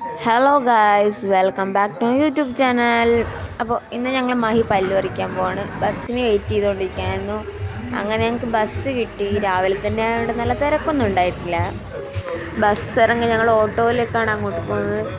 Hello guys, welcome back to YouTube channel. അപ്പോൾ ഇന്ന് ഞങ്ങൾ മാഹി പല്ല് പറിക്കാൻ പോവാണ്. ബസ്സിന് വെയിറ്റ് ചെയ്തുകൊണ്ടിരിക്കുകയായിരുന്നു. അങ്ങനെ ഞങ്ങൾക്ക് ബസ് കിട്ടി. രാവിലെ തന്നെ അവിടെ നല്ല തിരക്കൊന്നും ഉണ്ടായിട്ടില്ല. ബസ് ഇറങ്ങി ഞങ്ങൾ ഓട്ടോയിലേക്കാണ് അങ്ങോട്ട് പോകുന്നത്.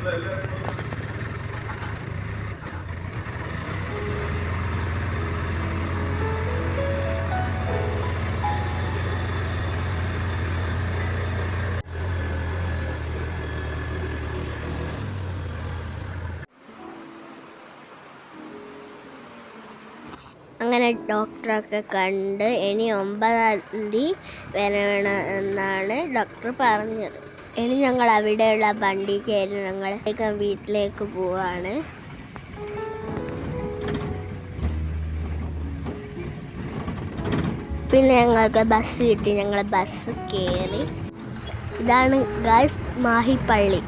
അങ്ങനെ ഡോക്ടറൊക്കെ കണ്ട് ഇനി 9-ാം തീയതി വരണമെന്നാണ് ഡോക്ടർ പറഞ്ഞത്. ഇനി ഞങ്ങൾ അവിടെയുള്ള വണ്ടി കയറി ഞങ്ങൾ വീട്ടിലേക്ക് പോവാണ്. പിന്നെ ഞങ്ങൾക്ക് ബസ് കിട്ടി. ഞങ്ങൾ ബസ് കയറി. ഇതാണ് ഗൈസ് മാഹി പള്ളി.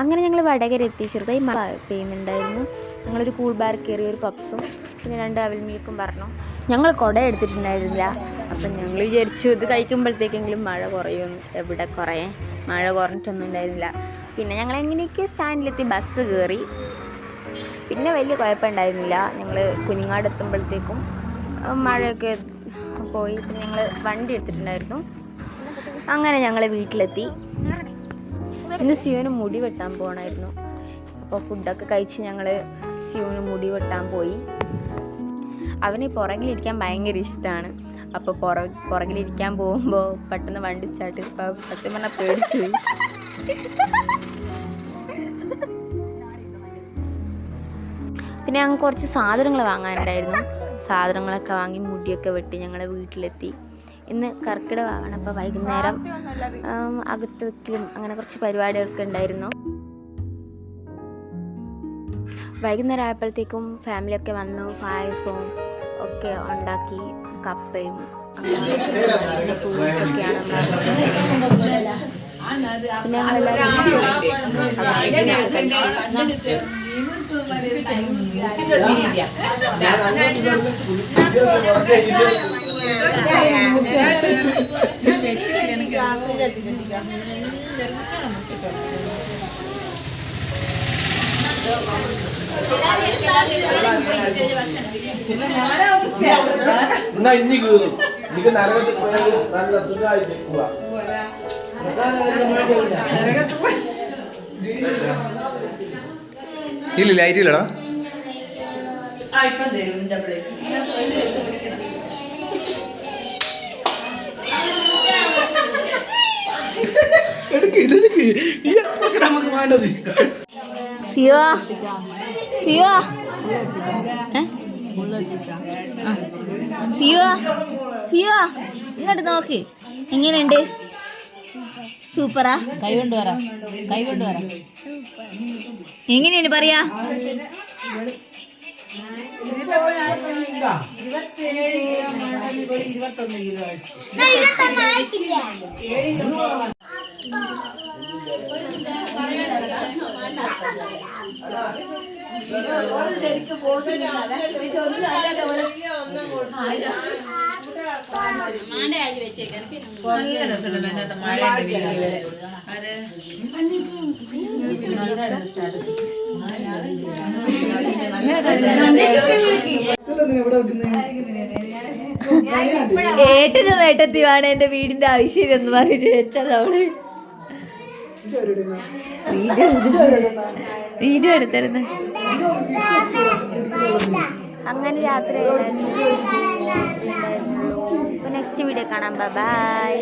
അങ്ങനെ ഞങ്ങൾ വടകര എത്തി. ചെറുതായി മഴ പെയ്യുന്നുണ്ടായിരുന്നു. ഞങ്ങളൊരു കൂൾ ബാർ കയറി, ഒരു പപ്സും പിന്നെ 2 അവിൽ മിൽക്കും പറഞ്ഞു. ഞങ്ങൾ കുട എടുത്തിട്ടുണ്ടായിരുന്നില്ല. അപ്പം ഞങ്ങൾ വിചാരിച്ചു ഇത് കഴിക്കുമ്പോഴത്തേക്കെങ്കിലും മഴ കുറയുമെന്ന്. എവിടെ കുറയാൻ, മഴ കുറഞ്ഞിട്ടൊന്നും ഉണ്ടായിരുന്നില്ല. പിന്നെ ഞങ്ങൾ എങ്ങനെയൊക്കെ സ്റ്റാൻഡിലെത്തി ബസ് കയറി. പിന്നെ വലിയ കുഴപ്പമുണ്ടായിരുന്നില്ല. ഞങ്ങൾ കുഞ്ഞങ്ങാട് എത്തുമ്പോഴത്തേക്കും മഴയൊക്കെ പോയി. പിന്നെ ഞങ്ങൾ വണ്ടി എടുത്തിട്ടുണ്ടായിരുന്നു. അങ്ങനെ ഞങ്ങൾ വീട്ടിലെത്തി. ഇന്ന് സിയോന് മുടി വെട്ടാൻ പോകണമായിരുന്നു. അപ്പോൾ ഫുഡൊക്കെ കഴിച്ച് ഞങ്ങൾ സിയോന് മുടി വെട്ടാൻ പോയി. അവന് പുറകിലിരിക്കാൻ ഭയങ്കര ഇഷ്ടമാണ്. അപ്പോൾ പുറകിലിരിക്കാൻ പോകുമ്പോൾ പെട്ടെന്ന് വണ്ടി സ്റ്റാർട്ട് ചെയ്തപ്പോൾ സത്യം പറഞ്ഞാൽ പേടിച്ചു പോയി. പിന്നെ ഞങ്ങൾക്ക് കുറച്ച് സാധനങ്ങൾ വാങ്ങാനുണ്ടായിരുന്നു. സാധനങ്ങളൊക്കെ വാങ്ങി മുടിയൊക്കെ വെട്ടി ഞങ്ങൾ വീട്ടിലെത്തി. ഇന്ന് കർക്കിടകമാണ്. അപ്പോൾ വൈകുന്നേരം അകത്ത് വെക്കലും അങ്ങനെ കുറച്ച് പരിപാടികളൊക്കെ ഉണ്ടായിരുന്നു. വൈകുന്നേരം ആയപ്പോഴത്തേക്കും ഫാമിലിയൊക്കെ വന്നു. പായസവും ഒക്കെ ഉണ്ടാക്കി, കപ്പയും ഫ്രൂട്ട്സൊക്കെയാണ്. പിന്നെ ഇല്ല ലൈറ്റ് ഇല്ലടാ. നമുക്ക് വേണ്ടത് സിയോ സിയോ സിയോ സിയോ ഇങ്ങോട്ട് നോക്ക്. എങ്ങനെയുണ്ട്? സൂപ്പറാ? കൈ കൊണ്ട് പറ, കൈ കൊണ്ട് പറ. എങ്ങനെയുണ്ട് പറയാ? ഏട്ടന് വേട്ടത്തിയാണ് എന്റെ വീടിന്റെ ഐശ്വര്യം എന്ന് പറഞ്ഞിട്ട് വെച്ചത്. അവള് വീഡിയോ എടുത്തിരുന്നു. അങ്ങനെ രാത്രി നെക്സ്റ്റ് വീഡിയോ കാണാം. ബൈ.